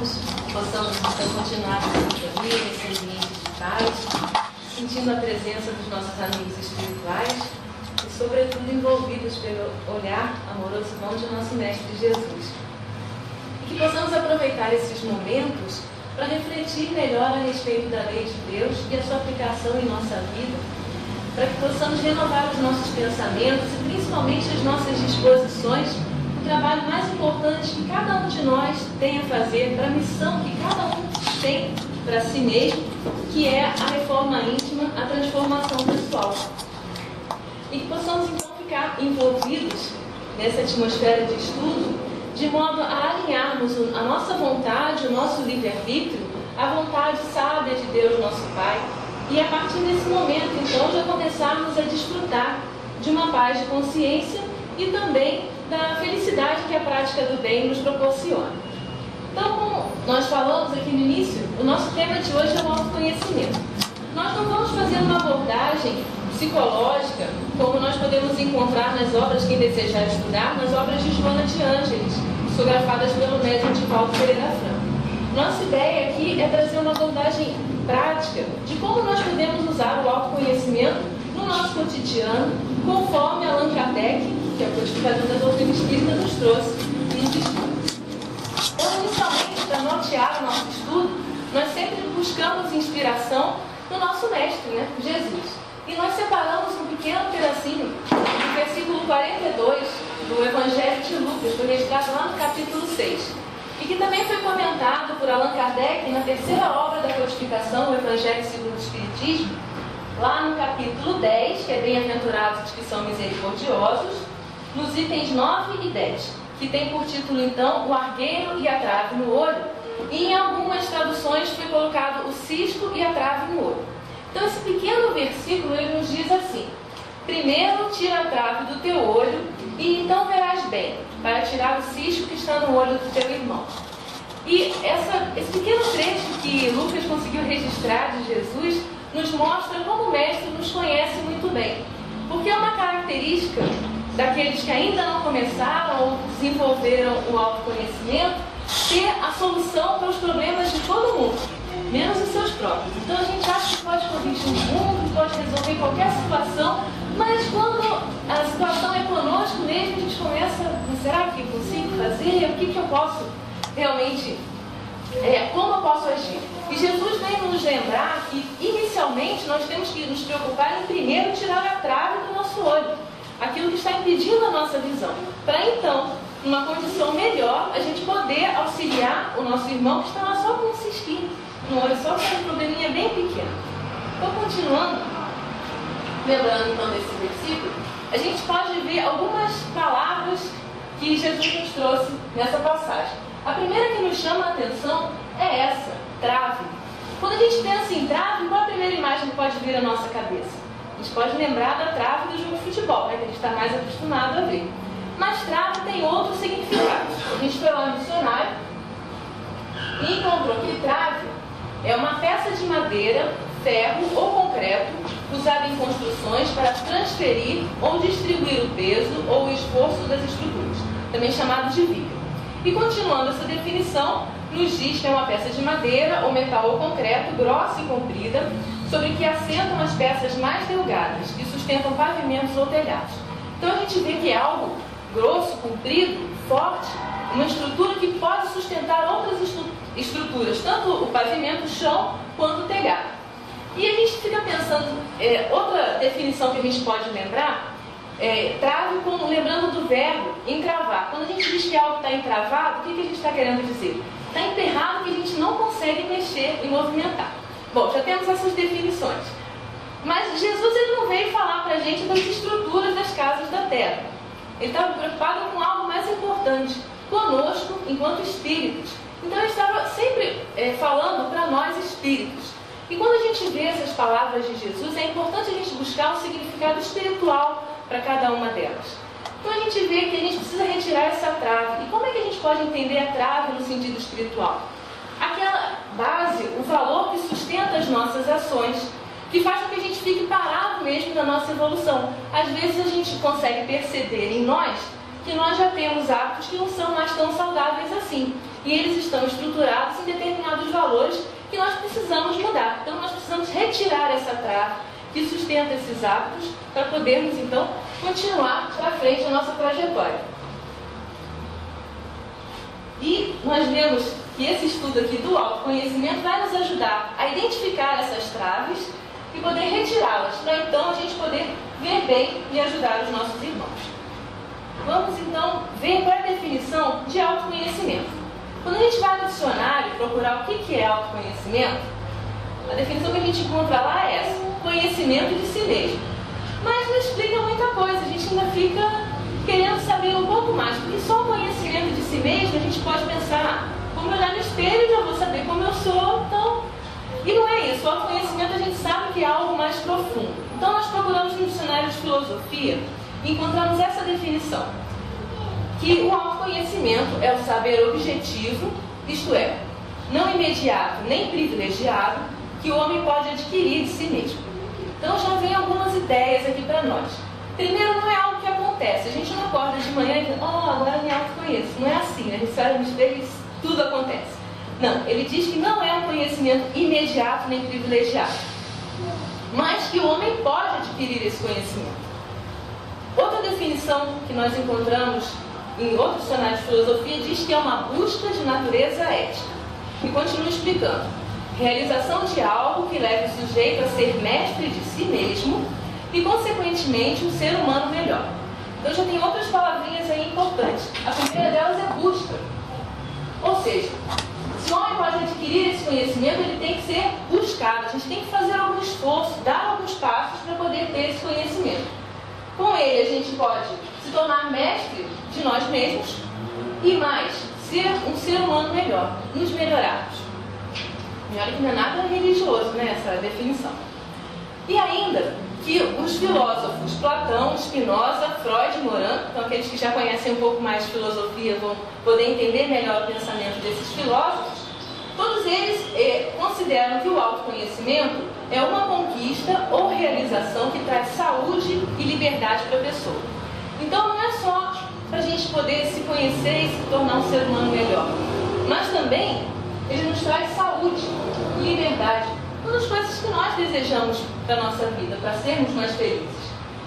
irmãos, possamos então continuar com a família, esse ambiente de paz, sentindo a presença dos nossos amigos espirituais e, sobretudo, envolvidos pelo olhar amoroso e bom de nosso Mestre Jesus. E que possamos aproveitar esses momentos para refletir melhor a respeito da lei de Deus e a sua aplicação em nossa vida, para que possamos renovar os nossos pensamentos e principalmente as nossas disposições, o trabalho mais importante que cada um de nós tem a fazer, para a missão que cada um tem para si mesmo, que é a reforma íntima, a transformação pessoal. E que possamos então ficar envolvidos nessa atmosfera de estudo, de modo a alinharmos a nossa vontade, o nosso livre-arbítrio, à vontade sábia de Deus, nosso Pai, e a partir desse momento, então, já começarmos a desfrutar de uma paz de consciência e também da felicidade que a prática do bem nos proporciona. Então, como nós falamos aqui no início, o nosso tema de hoje é o autoconhecimento. Nós não vamos fazer uma abordagem psicológica, como nós podemos encontrar nas obras, quem desejar estudar, nas obras de Joana de Ângeles, psicografadas pelo médium Divaldo Pereira Franco. Nossa ideia aqui é trazer uma abordagem prática de como nós podemos usar o autoconhecimento no nosso cotidiano, conforme Allan Kardec, que é o codificador da doutrina espírita, nos trouxe nos estudos. Então, inicialmente, para nortear o nosso estudo, nós sempre buscamos inspiração no nosso mestre, né, Jesus. E nós separamos um pequeno pedacinho do versículo 42 do Evangelho de Lucas, que foi registrado lá no capítulo 6. E que também foi comentado por Allan Kardec na terceira obra da codificação, o Evangelho segundo o Espiritismo, lá no capítulo 10, que é Bem-aventurados os que são misericordiosos, nos itens 9 e 10, que tem por título, então, o argueiro e a trave no olho, e em algumas traduções foi colocado o cisco e a trave no olho. Então, esse pequeno versículo, ele nos diz assim: primeiro tira a trave do teu olho, e então verás bem, para tirar o cisco que está no olho do teu irmão. E esse pequeno trecho que Lucas conseguiu registrar de Jesus nos mostra como o Mestre nos conhece muito bem. Porque é uma característica daqueles que ainda não começaram ou desenvolveram o autoconhecimento, ter a solução para os problemas de todo mundo, menos os seus próprios. Então a gente acha que pode corrigir o mundo, pode resolver qualquer situação, mas quando a situação é conosco mesmo, a gente começa, será que eu consigo fazer? O que eu posso realmente, como eu posso agir? E Jesus vem nos lembrar que inicialmente nós temos que nos preocupar em primeiro tirar a trave do nosso olho, aquilo que está impedindo a nossa visão, para então, numa condição melhor, a gente poder auxiliar o nosso irmão que está lá só com um cisquinho no olho, só com um probleminha bem pequeno. Então, continuando, lembrando então desse versículo, a gente pode ver algumas palavras que Jesus nos trouxe nessa passagem. A primeira que nos chama a atenção é essa, trave. Quando a gente pensa em trave, qual a primeira imagem que pode vir à nossa cabeça? A gente pode lembrar da trave do jogo de futebol, né, que a gente está mais acostumado a ver. Mas trave tem outros significados. A gente foi lá no dicionário e encontrou que trave é uma peça de madeira, ferro ou concreto usada em construções para transferir ou distribuir o peso ou o esforço das estruturas, também chamado de viga. E continuando essa definição, nos diz que é uma peça de madeira ou metal ou concreto, grossa e comprida, sobre que assentam as peças mais delgadas, que sustentam pavimentos ou telhados. Então a gente vê que é algo grosso, comprido, forte, uma estrutura que pode sustentar outras estruturas, tanto o pavimento, o chão, quanto o telhado. E a gente fica pensando, outra definição que a gente pode lembrar, trave como lembrando do verbo encravar. Quando a gente diz que algo está encravado, o que a gente está querendo dizer? Está emperrado, que a gente não consegue mexer e movimentar. Bom, já temos essas definições. Mas Jesus, ele não veio falar para a gente das estruturas das casas da terra. Ele estava preocupado com algo mais importante, conosco enquanto espíritos. Então ele estava sempre falando para nós espíritos. E quando a gente vê essas palavras de Jesus, é importante a gente buscar um significado espiritual para cada uma delas. Então a gente vê que a gente precisa retirar essa trave. E como é que a gente pode entender a trave no sentido espiritual? Aquela base, o valor que sustenta as nossas ações, que faz com que a gente fique parado mesmo na nossa evolução. Às vezes a gente consegue perceber em nós que nós já temos hábitos que não são mais tão saudáveis assim. e eles estão estruturados em determinados valores que nós precisamos mudar. Então nós precisamos retirar essa trava que sustenta esses hábitos para podermos então continuar para frente a nossa trajetória. E nós vemos que esse estudo aqui do autoconhecimento vai nos ajudar a identificar essas traves e poder retirá-las, para então a gente poder ver bem e ajudar os nossos irmãos. Vamos então ver qual é a definição de autoconhecimento. Quando a gente vai no dicionário procurar o que é autoconhecimento, a definição que a gente encontra lá é essa: conhecimento de si mesmo. Mas não explica muita coisa, a gente ainda fica querendo saber um pouco mais, porque só o conhecimento de si mesmo a gente pode pensar, como eu olhar no espelho já vou saber como eu sou, então... E não é isso, o autoconhecimento a gente sabe que é algo mais profundo. Então nós procuramos no dicionário de filosofia e encontramos essa definição, que o autoconhecimento é o saber objetivo, isto é, não imediato nem privilegiado, que o homem pode adquirir de si mesmo. Então já vem algumas ideias aqui para nós. Primeiro, não é algo que acontece. A gente não acorda de manhã e diz, agora eu me autoconheço. Não é assim, né? A gente sai no espelho e tudo acontece. Não, ele diz que não é um conhecimento imediato nem privilegiado, mas que o homem pode adquirir esse conhecimento. Outra definição que nós encontramos em outro dicionário de filosofia diz que é uma busca de natureza ética. E continua explicando: realização de algo que leve o sujeito a ser mestre de si mesmo e, consequentemente, um ser humano melhor. Então já tem outras palavrinhas aí importantes. A primeira delas é busca. Ou seja, se o homem pode adquirir esse conhecimento, ele tem que ser buscado. A gente tem que fazer algum esforço, dar alguns passos para poder ter esse conhecimento. Com ele, a gente pode se tornar mestre de nós mesmos e mais, ser um ser humano melhor, nos melhorarmos. E olha que não é nada religioso, né, essa definição. E ainda que os filósofos Platão, Spinoza, Freud e Morin, então aqueles que já conhecem um pouco mais de filosofia vão poder entender melhor o pensamento desses filósofos, todos eles consideram que o autoconhecimento é uma conquista ou realização que traz saúde e liberdade para a pessoa. Então não é só para a gente poder se conhecer e se tornar um ser humano melhor, mas também ele nos traz saúde e liberdade, todas as coisas que nós desejamos para a nossa vida, para sermos mais felizes.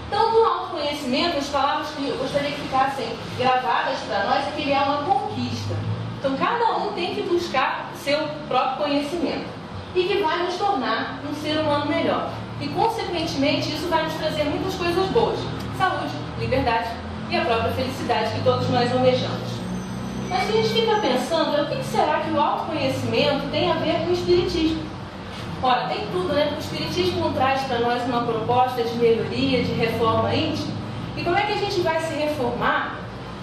Então, no autoconhecimento, as palavras que eu gostaria que ficassem gravadas para nós é que ele é uma conquista. Então, cada um tem que buscar seu próprio conhecimento e que vai nos tornar um ser humano melhor. E, consequentemente, isso vai nos trazer muitas coisas boas: saúde, liberdade e a própria felicidade que todos nós almejamos. Mas a gente fica pensando, o que será que o autoconhecimento tem a ver com o espiritismo? Ora, tem tudo, né? O Espiritismo não traz para nós uma proposta de melhoria, de reforma íntima. E como é que a gente vai se reformar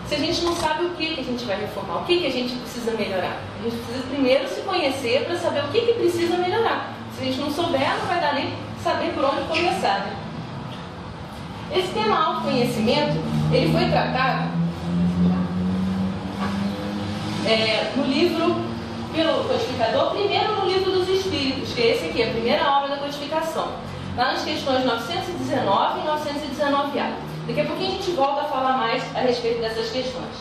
se a gente não sabe o que a gente vai reformar? O que a gente precisa melhorar? A gente precisa primeiro se conhecer para saber o que precisa melhorar. Se a gente não souber, não vai dar nem saber por onde começar, né? Esse tema autoconhecimento, ele foi tratado no livro pelo codificador, primeiro no Livro dos Espíritos, que é esse aqui, a primeira obra da codificação, lá nas questões 919 e 919A. Daqui a pouquinho a gente volta a falar mais a respeito dessas questões.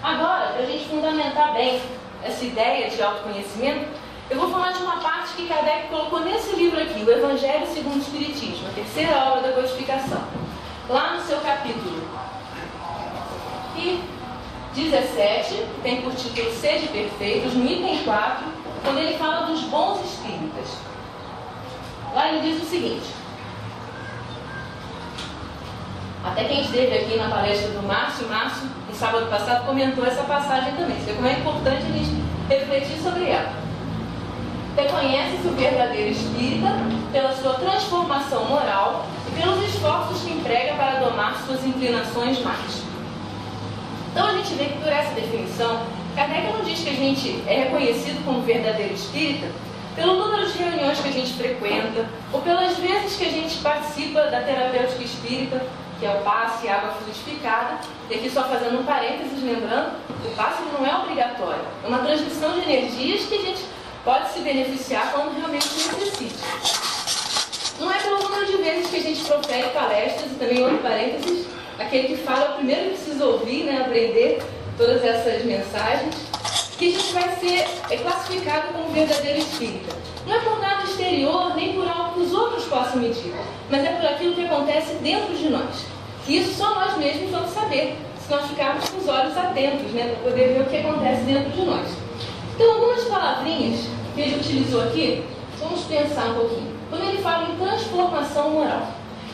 Agora, para a gente fundamentar bem essa ideia de autoconhecimento, eu vou falar de uma parte que Kardec colocou nesse livro aqui, o Evangelho segundo o Espiritismo, a terceira obra da codificação, lá no seu capítulo 17, que tem por título Sede Perfeitos, no item 4, quando ele fala dos bons espíritas. Lá ele diz o seguinte: até quem esteve aqui na palestra do Márcio, no sábado passado, comentou essa passagem também. Você vê como é importante a gente refletir sobre ela. Reconhece-se o verdadeiro espírita pela sua transformação moral e pelos esforços que emprega para domar suas inclinações más. Então a gente vê que por essa definição, Kardec não diz que a gente é reconhecido como verdadeiro espírita pelo número de reuniões que a gente frequenta ou pelas vezes que a gente participa da terapêutica espírita, que é o passe e água fluidificada. E aqui só fazendo um parênteses, lembrando, o passe não é obrigatório, é uma transmissão de energias que a gente pode se beneficiar quando realmente necessita. Não é pelo número de vezes que a gente profere palestras, e também outro parênteses, aquele que fala, o primeiro que precisa ouvir, né, aprender todas essas mensagens. que a gente vai ser classificado como verdadeiro espírita. Não é por nada exterior, nem por algo que os outros possam medir, mas é por aquilo que acontece dentro de nós. E isso só nós mesmos vamos saber, se nós ficarmos com os olhos atentos, né, para poder ver o que acontece dentro de nós. Então, algumas palavrinhas que ele utilizou aqui, vamos pensar um pouquinho. Quando ele fala em transformação moral,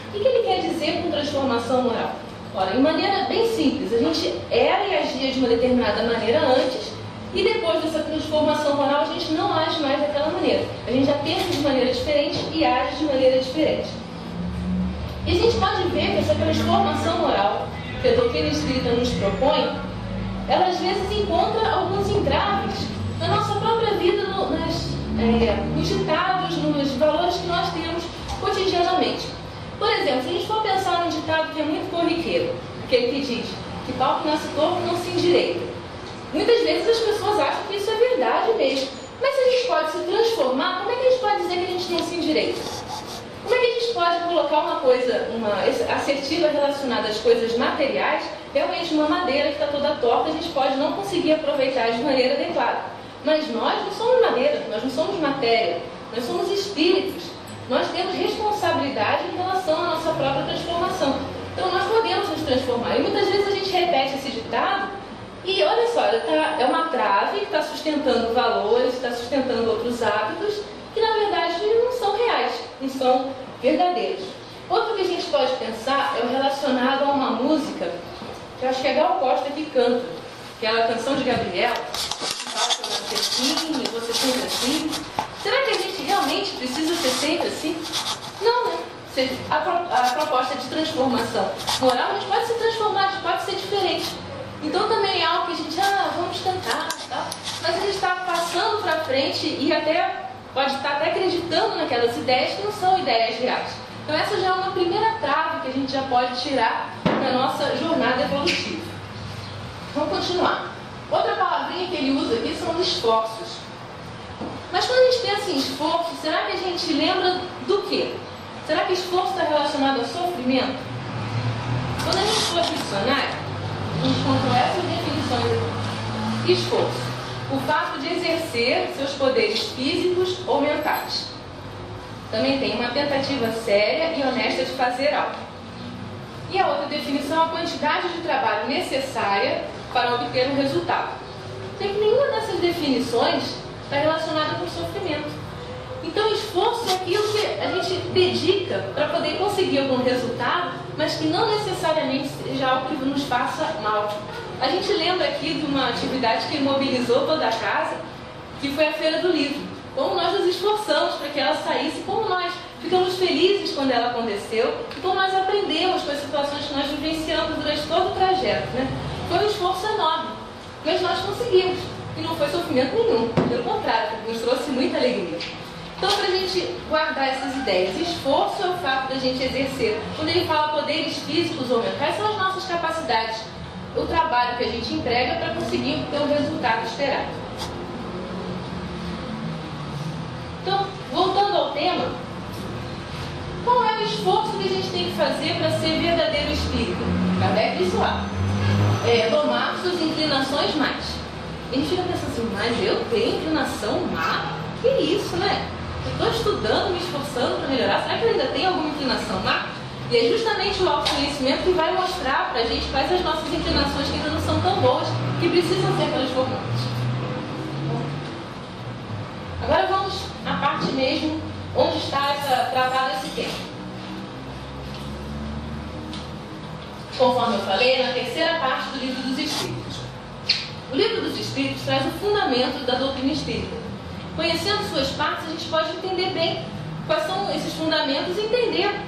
o que ele quer dizer com transformação moral? Ora, de maneira bem simples, a gente era e agia de uma determinada maneira antes, e depois dessa transformação moral a gente não age mais daquela maneira. A gente já pensa de maneira diferente e age de maneira diferente. E a gente pode ver que essa transformação moral que a doutrina espírita nos propõe, ela às vezes encontra alguns entraves na nossa própria vida, nos ditados, nos valores que nós temos cotidianamente. Por exemplo, se a gente for pensar num ditado que é muito corriqueiro, aquele que diz que pau que nasce torto não se endireita. Muitas vezes as pessoas acham que isso é verdade mesmo. Mas se a gente pode se transformar, como é que a gente pode dizer que a gente não se endireita? Como é que a gente pode colocar uma coisa, uma assertiva relacionada às coisas materiais, realmente uma madeira que está toda torta, a gente pode não conseguir aproveitar de maneira adequada. Mas nós não somos madeira, nós não somos matéria, nós somos espíritos. Nós temos responsabilidade em relação à nossa própria transformação. Então nós podemos nos transformar. E muitas vezes a gente repete esse ditado e olha só, é uma trave que está sustentando valores, está sustentando outros hábitos que na verdade não são reais, não são verdadeiros. Outro que a gente pode pensar é o relacionado a uma música que eu acho que é Gal Costa que canta, que é a canção de Gabriela, que fala que eu nasci assim, eu vou ser sempre assim. Será que a gente realmente precisa ser sempre assim? Não, né? A proposta de transformação moral, a gente pode se transformar, a gente pode ser diferente. Então também é algo que a gente, vamos tentar, tá? Mas a gente está passando para frente e até pode estar até acreditando naquelas ideias que não são ideias reais. Então essa já é uma primeira trave que a gente já pode tirar da nossa jornada evolutiva. Vamos continuar. Outra palavrinha que ele usa aqui são os esforços. Mas quando a gente pensa em esforço, será que a gente lembra do quê? Será que esforço está relacionado a sofrimento? Quando a gente for dicionário, a gente encontrou essas definições aqui. Esforço: o fato de exercer seus poderes físicos ou mentais. Também tem uma tentativa séria e honesta de fazer algo. E a outra definição é a quantidade de trabalho necessária para obter um resultado. Tem que nenhuma dessas definições está relacionada com sofrimento. Então, esforço é aquilo que a gente dedica para poder conseguir algum resultado, mas que não necessariamente seja algo que nos faça mal. A gente lembra aqui de uma atividade que mobilizou toda a casa, que foi a Feira do Livro. Como nós nos esforçamos para que ela saísse, como nós ficamos felizes quando ela aconteceu, e como nós aprendemos com as situações que nós vivenciamos durante todo o trajeto, né? Foi um esforço enorme, mas nós conseguimos. E não foi sofrimento nenhum, pelo contrário, nos trouxe muita alegria. Então, para a gente guardar essas ideias, esforço é o fato da gente exercer. Quando ele fala poderes físicos ou mentais, são as nossas capacidades, o trabalho que a gente emprega para conseguir ter o resultado esperado. Então, voltando ao tema, qual é o esforço que a gente tem que fazer para ser verdadeiro espírita? Kardec disse lá, domar suas inclinações más. A gente fica pensando assim, mas eu tenho inclinação má? Que isso, né? Eu estou estudando, me esforçando para melhorar. Será que eu ainda tenho alguma inclinação má? E é justamente o autoconhecimento que vai mostrar para a gente quais as nossas inclinações que ainda não são tão boas, que precisam ser transformadas. Agora vamos à parte mesmo onde está tratado esse tema. Conforme eu falei, é na terceira parte do Livro dos Espíritos. O Livro dos Espíritos traz o fundamento da doutrina espírita. Conhecendo suas partes, a gente pode entender bem quais são esses fundamentos e entender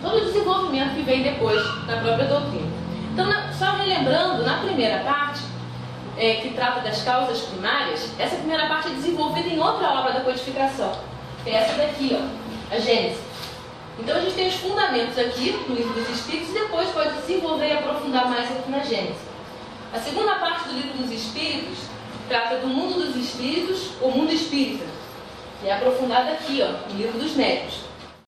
todo o desenvolvimento que vem depois da própria doutrina. Então, só relembrando, na primeira parte, que trata das causas primárias, essa primeira parte é desenvolvida em outra obra da codificação, que é essa daqui, ó, a Gênese. Então, a gente tem os fundamentos aqui no Livro dos Espíritos e depois pode desenvolver e aprofundar mais aqui na Gênese. A segunda parte do Livro dos Espíritos trata do mundo dos espíritos, ou mundo espírita, que é aprofundado aqui, ó, no Livro dos Médiuns.